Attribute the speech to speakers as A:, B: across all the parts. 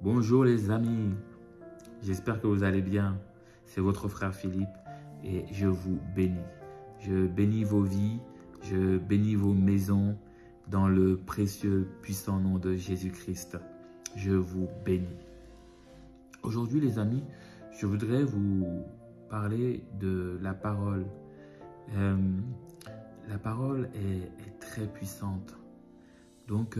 A: Bonjour les amis, j'espère que vous allez bien. C'est votre frère Philippe et je vous bénis. Je bénis vos vies, je bénis vos maisons dans le précieux, puissant nom de Jésus-Christ. Je vous bénis. Aujourd'hui les amis, je voudrais vous parler de la parole. La parole est très puissante. Donc,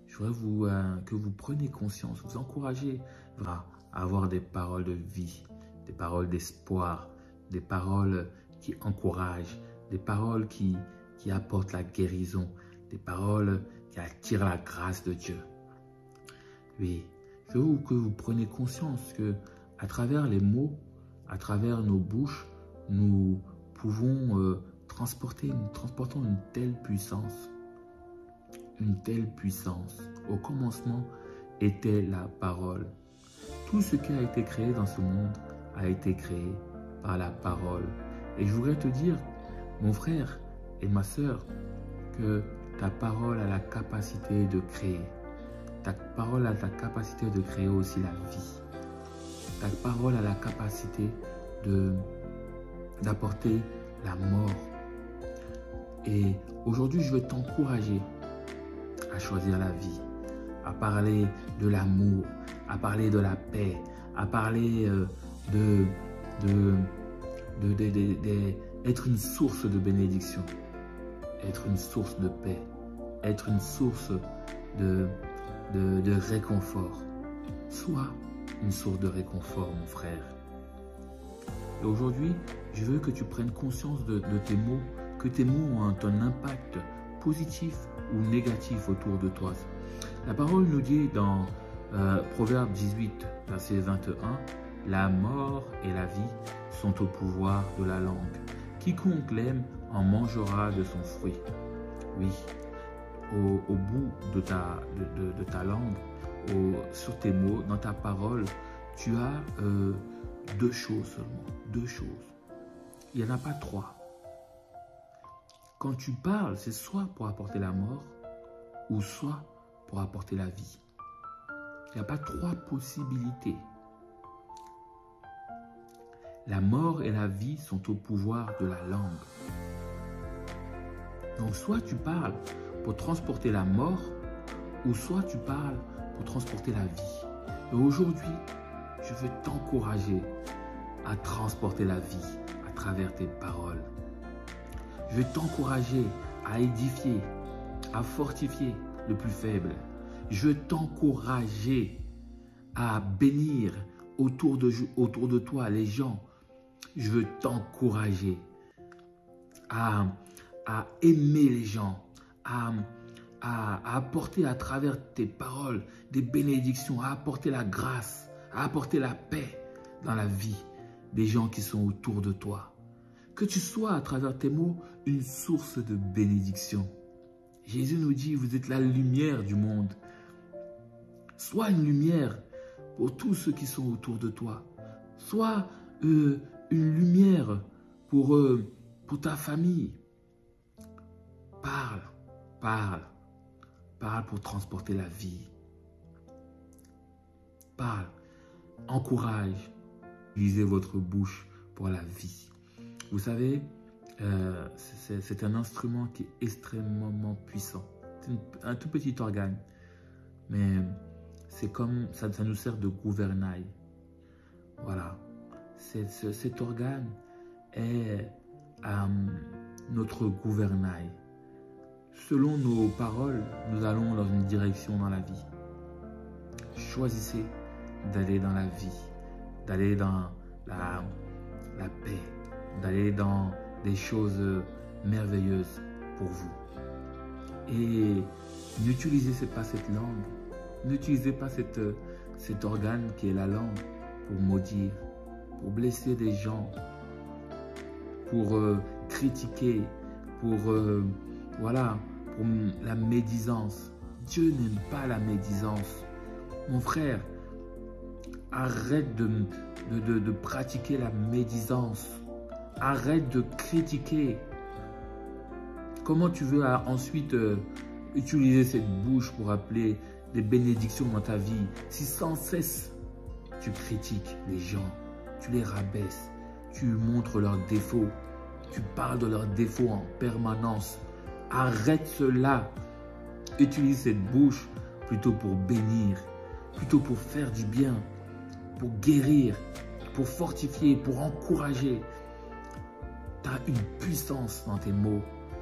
A: je voudrais que vous preniez conscience, vous encouragez à avoir des paroles de vie, des paroles d'espoir, des paroles qui encouragent, des paroles qui apportent la guérison, des paroles qui attirent la grâce de Dieu. Oui, je veux que vous preniez conscience que à travers les mots, à travers nos bouches, nous pouvons transportons une telle puissance. Une telle puissance. Au commencement était la parole. Tout ce qui a été créé dans ce monde a été créé par la parole. Et je voudrais te dire, mon frère et ma sœur, que ta parole a la capacité de créer. Ta parole a la capacité de créer aussi la vie. Ta parole a la capacité d'apporter la mort. Et aujourd'hui, je veux t'encourager à choisir la vie, à parler de l'amour, à parler de la paix, à parler être une source de bénédiction, être une source de paix, être une source de réconfort. Sois une source de réconfort, mon frère. Et aujourd'hui, je veux que tu prennes conscience de tes mots, que tes mots ont un impact positif ou négatif autour de toi. La parole nous dit dans Proverbe 18, verset 21, « La mort et la vie sont au pouvoir de la langue. Quiconque l'aime en mangera de son fruit. » Oui, au bout de ta langue, sur tes mots, dans ta parole, tu as deux choses seulement, deux choses. Il n'y en a pas trois. Quand tu parles, c'est soit pour apporter la mort ou soit pour apporter la vie. Il n'y a pas trois possibilités. La mort et la vie sont au pouvoir de la langue. Donc soit tu parles pour transporter la mort ou soit tu parles pour transporter la vie. Et aujourd'hui, je veux t'encourager à transporter la vie à travers tes paroles. Je veux t'encourager à édifier, à fortifier le plus faible. Je veux t'encourager à bénir autour de toi les gens. Je veux t'encourager à aimer les gens, à apporter à travers tes paroles des bénédictions, à apporter la grâce, à apporter la paix dans la vie des gens qui sont autour de toi. Que tu sois à travers tes mots une source de bénédiction. Jésus nous dit, vous êtes la lumière du monde. Sois une lumière pour tous ceux qui sont autour de toi. Sois une lumière pour ta famille. Parle pour transporter la vie. Parle, encourage, utilisez votre bouche pour la vie. Vous savez, c'est un instrument qui est extrêmement puissant. C'est un tout petit organe, mais c'est comme ça nous sert de gouvernail. Voilà, cet organe est notre gouvernail. Selon nos paroles, nous allons dans une direction dans la vie. Choisissez d'aller dans la vie, d'aller dans la paix, d'aller dans des choses merveilleuses pour vous. Et n'utilisez pas cette langue, n'utilisez pas cet organe qui est la langue pour maudire, pour blesser des gens, pour critiquer, pour la médisance. Dieu n'aime pas la médisance. Mon frère, arrête de pratiquer la médisance. Arrête de critiquer. Comment tu veux ensuite utiliser cette bouche pour appeler des bénédictions dans ta vie, si sans cesse tu critiques les gens, tu les rabaisses, tu montres leurs défauts, tu parles de leurs défauts en permanence, arrête cela. Utilise cette bouche plutôt pour bénir, plutôt pour faire du bien, pour guérir, pour fortifier, pour encourager. Tu as une puissance dans tes mots.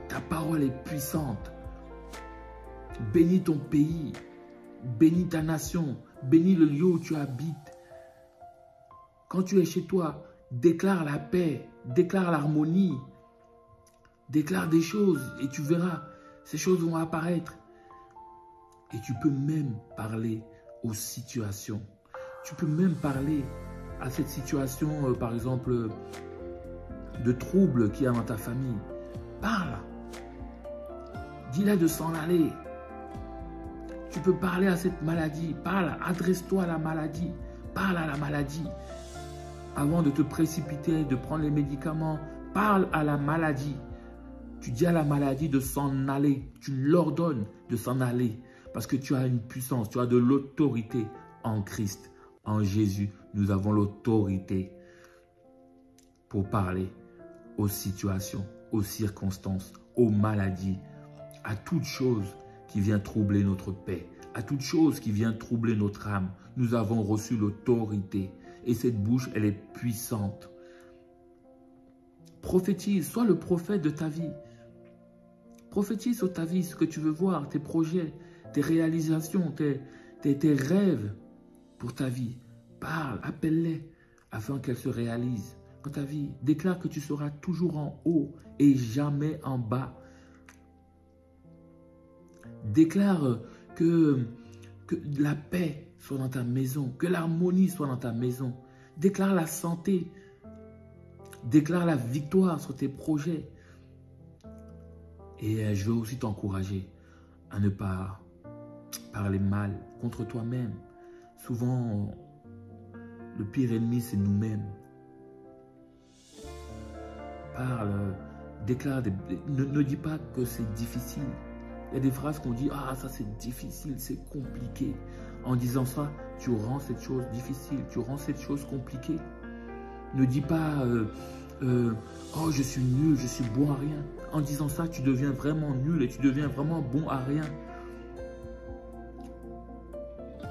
A: Ta parole est puissante. Bénis ton pays, bénis ta nation, bénis le lieu où tu habites. Quand tu es chez toi, déclare la paix, déclare l'harmonie, déclare des choses et tu verras, ces choses vont apparaître. Et tu peux même parler aux situations. Tu peux même parler à cette situation, par exemple, de trouble qu'il y a dans ta famille. Parle. Dis-la de s'en aller. Tu peux parler à cette maladie. Parle, adresse-toi à la maladie. Parle à la maladie. Avant de te précipiter, de prendre les médicaments, parle à la maladie. Tu dis à la maladie de s'en aller. Tu l'ordonnes de s'en aller. Parce que tu as une puissance, tu as de l'autorité en Christ. En Jésus, nous avons l'autorité pour parler aux situations, aux circonstances, aux maladies, à toute chose qui vient troubler notre paix, à toute chose qui vient troubler notre âme. Nous avons reçu l'autorité et cette bouche, elle est puissante. Prophétise, sois le prophète de ta vie. Prophétise sur ta vie, ce que tu veux voir, tes projets, tes réalisations, tes rêves pour ta vie. Parle, appelle-les afin qu'elles se réalisent dans ta vie. Déclare que tu seras toujours en haut et jamais en bas. Déclare que la paix soit dans ta maison, que l'harmonie soit dans ta maison. Déclare la santé. Déclare la victoire sur tes projets. Et je veux aussi t'encourager à ne pas parler mal contre toi-même. Souvent, le pire ennemi, c'est nous-mêmes. Parle, déclare, ne dis pas que c'est difficile. Il y a des phrases qu'on dit, ah ça c'est difficile, c'est compliqué. En disant ça, tu rends cette chose difficile, tu rends cette chose compliquée. Ne dis pas, oh je suis nul, je suis bon à rien. En disant ça, tu deviens vraiment nul et tu deviens vraiment bon à rien.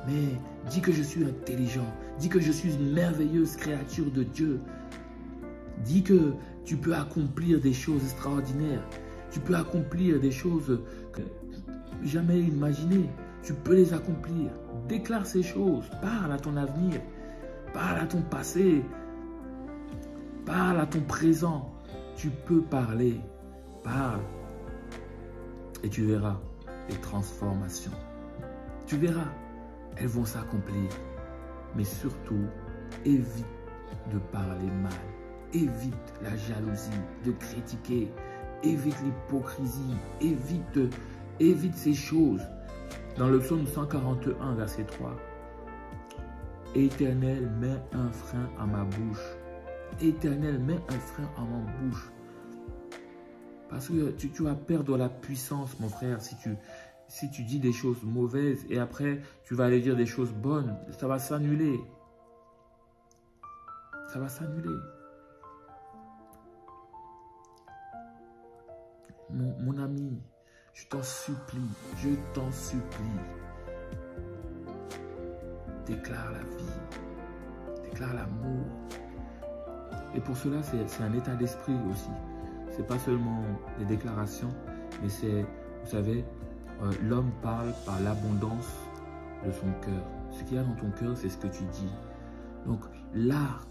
A: Mais dis que je suis intelligent, dis que je suis une merveilleuse créature de Dieu. Dis que tu peux accomplir des choses extraordinaires. Tu peux accomplir des choses que jamais imaginées. Tu peux les accomplir. Déclare ces choses. Parle à ton avenir. Parle à ton passé. Parle à ton présent. Tu peux parler. Parle. Et tu verras les transformations. Tu verras. Elles vont s'accomplir. Mais surtout, évite de parler mal. Évite la jalousie, de critiquer. Évite l'hypocrisie. Évite ces choses. Dans le psaume 141, verset 3. Éternel, mets un frein à ma bouche. Éternel, mets un frein à ma bouche. Parce que tu vas perdre la puissance, mon frère, si tu dis des choses mauvaises et après tu vas aller dire des choses bonnes. Ça va s'annuler. Ça va s'annuler. Mon ami, je t'en supplie, déclare la vie, déclare l'amour. Et pour cela, c'est un état d'esprit aussi. Ce n'est pas seulement des déclarations, mais c'est, vous savez, l'homme parle par l'abondance de son cœur. Ce qu'il y a dans ton cœur, c'est ce que tu dis. Donc, l'art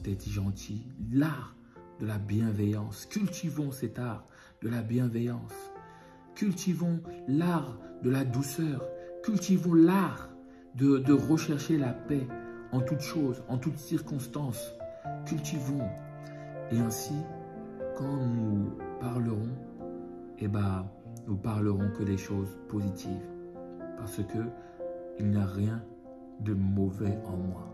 A: d'être gentil, l'art de la bienveillance. Cultivons cet art de la bienveillance. Cultivons l'art de la douceur. Cultivons l'art de rechercher la paix en toutes choses, en toutes circonstances. Cultivons. Et ainsi, quand nous parlerons, eh ben, nous parlerons que des choses positives. Parce que il n'y a rien de mauvais en moi.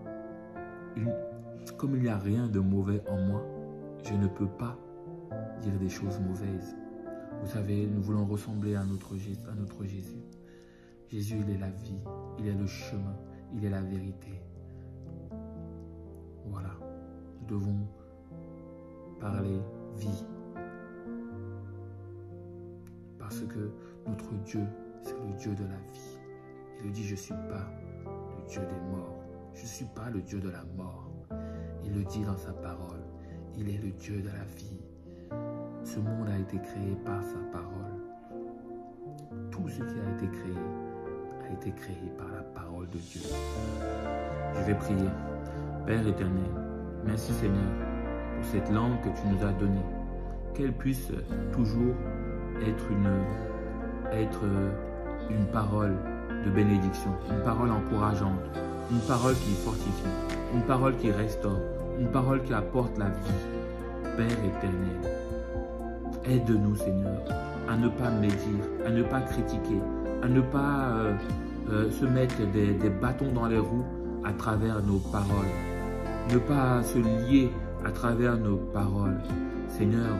A: Comme il n'y a rien de mauvais en moi, je ne peux pas dire des choses mauvaises. Vous savez, nous voulons ressembler à notre Jésus. Jésus, il est la vie, il est le chemin, il est la vérité. Voilà, nous devons parler vie. Parce que notre Dieu, c'est le Dieu de la vie. Il dit, je ne suis pas le Dieu des morts. Je ne suis pas le Dieu de la mort. Il le dit dans sa parole. Il est le Dieu de la vie. Ce monde a été créé par sa parole. Tout ce qui a été créé par la parole de Dieu. Je vais prier. Père éternel, merci Seigneur pour cette langue que tu nous as donnée. Qu'elle puisse toujours être une parole de bénédiction, une parole encourageante, une parole qui fortifie, une parole qui restaure, une parole qui apporte la vie. Père éternel, aide-nous Seigneur à ne pas médire, à ne pas critiquer, à ne pas se mettre des bâtons dans les roues à travers nos paroles, ne pas se lier à travers nos paroles. Seigneur,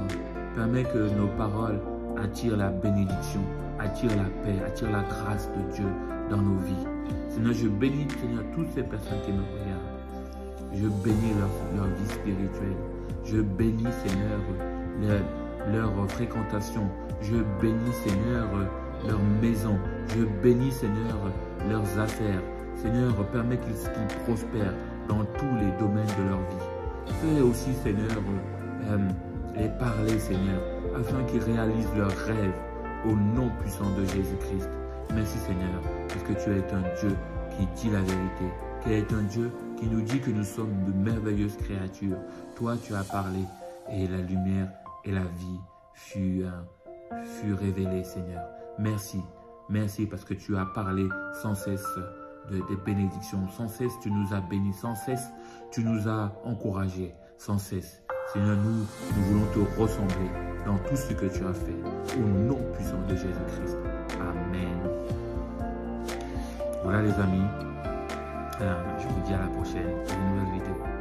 A: permets que nos paroles attirent la bénédiction, attirent la paix, attirent la grâce de Dieu dans nos vies. Seigneur, je bénis Seigneur toutes ces personnes qui me regardent. Je bénis leur vie spirituelle. Je bénis Seigneur leur fréquentation. Je bénis Seigneur leur maison. Je bénis Seigneur leurs affaires. Seigneur, permets qu'ils prospèrent dans tous les domaines de leur vie. Fais aussi Seigneur les parler Seigneur, afin qu'ils réalisent leurs rêves au nom puissant de Jésus-Christ. Merci Seigneur, parce que tu es un Dieu qui dit la vérité, qui est un Dieu qui nous dit que nous sommes de merveilleuses créatures. Toi, tu as parlé et la lumière et la vie fut révélée, Seigneur. Merci, merci parce que tu as parlé sans cesse des bénédictions. Sans cesse, tu nous as bénis. Sans cesse, tu nous as encouragés. Sans cesse. Seigneur, nous voulons te ressembler dans tout ce que tu as fait. Au nom puissant de Jésus-Christ. Amen. Voilà les amis. Je vous dis à la prochaine pour une nouvelle vidéo.